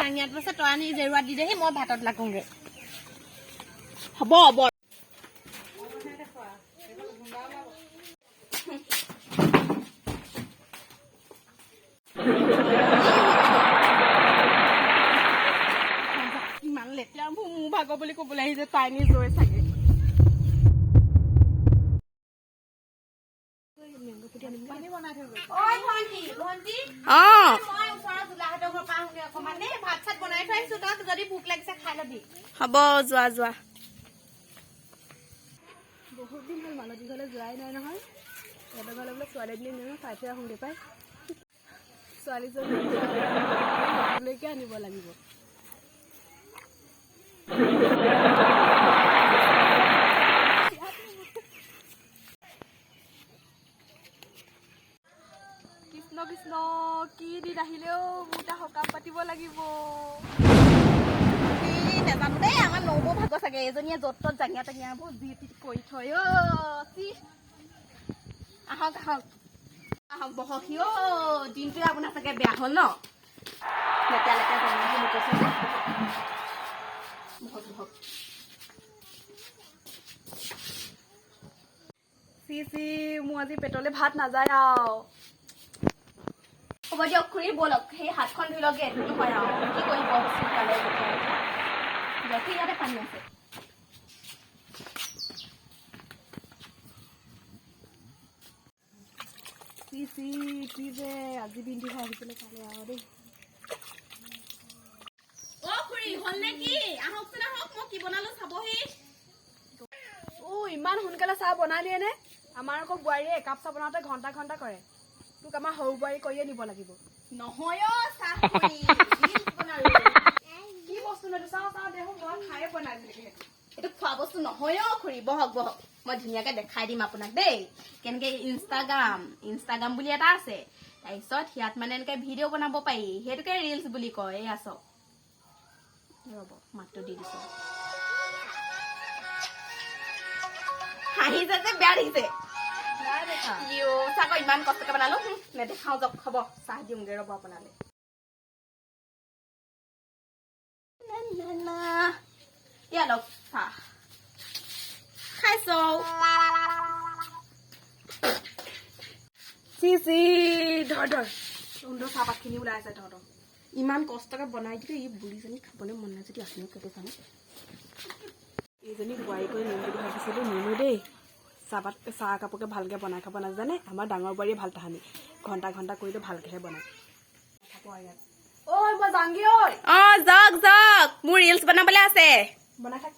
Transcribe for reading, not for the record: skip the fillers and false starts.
ভাঙিয়াত আছে তই আনি জেৰুৱাত দি দেহি মই ভাতত লাগোগে হ'ব হ'ব ইমান লেতেৰা মোৰ ভাগৰ বুলি ক'বলৈ আহিছে তাই নিজৰে চাগে হ'ব যোৱা যোৱা বহুত দিন হ'ল মানুহ ঘৰলৈ যোৱাই নাই নহয় সিহঁতৰ ঘৰলৈ বোলে ছোৱালী দিন নহয় চাই থৈ আহোঁগৈ পাই ছোৱালীজনীলৈকে আনিব লাগিব কৃষ্ণ কৃষ্ণ কি দিন আহিলেও মোৰ এটা সকাম পাতিব লাগিব নাজানো দেই আমাৰ নবৌ ভাগৰ চাগে এজনীয়ে য'ত ত'ত জাঙিয়া টেঙিয়াবোৰ যি টি কৰি থয় আহক আহক আহক বহকি দিনটোৱে আপোনাৰ চাগে বেয়া হ'ল ন লেতেৰা লেতেৰা জাঙিয়াবোৰ লুকাইছে বহক বহক চি চি মোৰ আজি পেটলে ভাত নাযায় আৰু হ'ব দিয়ক খুৰী ব'লক সেই হাতখন ধুই লগে এইটো হয় আৰু কি কৰিব সোনকালে য'তে ইয়াতে পানী আছে চি চি কি যে আজি দিনটো খাই আহিছিলে কালি আৰু দেই অ খুৰী হ'ল নে কি আহকচোন আহক মই কি বনালো চাবহি ইমান সোনকালে চাহ বনালিয়ে নে আমাৰ আকৌ বোৱাৰীয়ে একাপ চাহ বনাওঁতে ঘণ্টা ঘণ্টা কৰে তোক আমাৰ সৰু বোৱাৰী কৰিয়ে নিব লাগিব নহয় চাহ কি বস্তু নহয় চাওঁ চাওঁ দেখোন মই খায়ে বনাই এইটো খোৱা বস্তু নহয় খুৰী বহক বহক মই ধুনীয়াকে দেখাই দিম আপোনাক দেই কেনেকে ইনষ্টাগ্ৰাম বুলি এটা আছে তাৰপিছত সিয়াত মানে এনেকে ভিডিঅ' বনাব পাৰি সেইটোকে ৰিলচ বুলি কয় এয়া চাওক ৰ'ব মাতটো দি দিছো হাঁহিছে যে বেয়া দেখিছে চাহ ইমান কষ্টকে বনালো নেদেখাও যাওক খাব চাহ দিওঁগে ৰ'ব আপোনালে ইয়া লওক চাহ খাইছ চি চি ধৰ ধৰ সুন্দৰ চাহপাতখিনি ওলাই আছে তহঁতৰ ইমান কষ্টকে বনাই দিলো ই বুঢ়ীজনী খাবলৈ মন নাই যদি আপুনিও কেইটো জানে এইজনী বোৱাৰী কৰি নিম বুলি ভাবিছিলোঁ নিনো দেই চাহ কাপোৰকে ভালকৈ বনাই খাব নাজানে আমাৰ ডাঙৰ বোৱাৰীয়ে ভাল তাহানি ঘণ্টা ঘণ্টা কৰিলে ভালকৈহে বনায় ঐ মই যাংগি ঐ যাওক যাওক মোৰ ৰিলচ বনাবলৈ আছে বনাই থাক